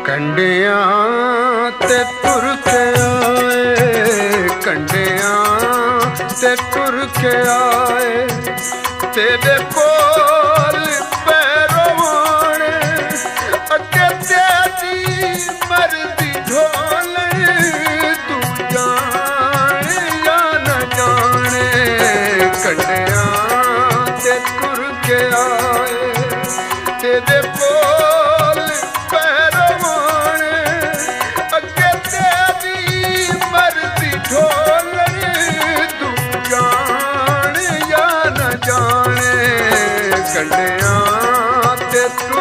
ਕੰਡਿਆਂ ਤੇ ਤੁਰ ਕੇ ਆਏ, ਕੰਡਿਆਂ ਤੇ ਤੁਰ ਕੇ ਆਏ, ਤੇਰੇ ਕੋਲ ਪੈਰਵਾਣ ਅੱਗੇ ਤੇਰੀ ਮਰਦੀ ਢੋਲ, ਤੂੰ ਜਾਣ ਜਾਂ ਨਾ ਜਾਣੇ। ਕੰਡਿਆਂ ਤੇ ਤੁਰ ਕੇ ਆਏ, ਤੇਰੇ ਕੋਲ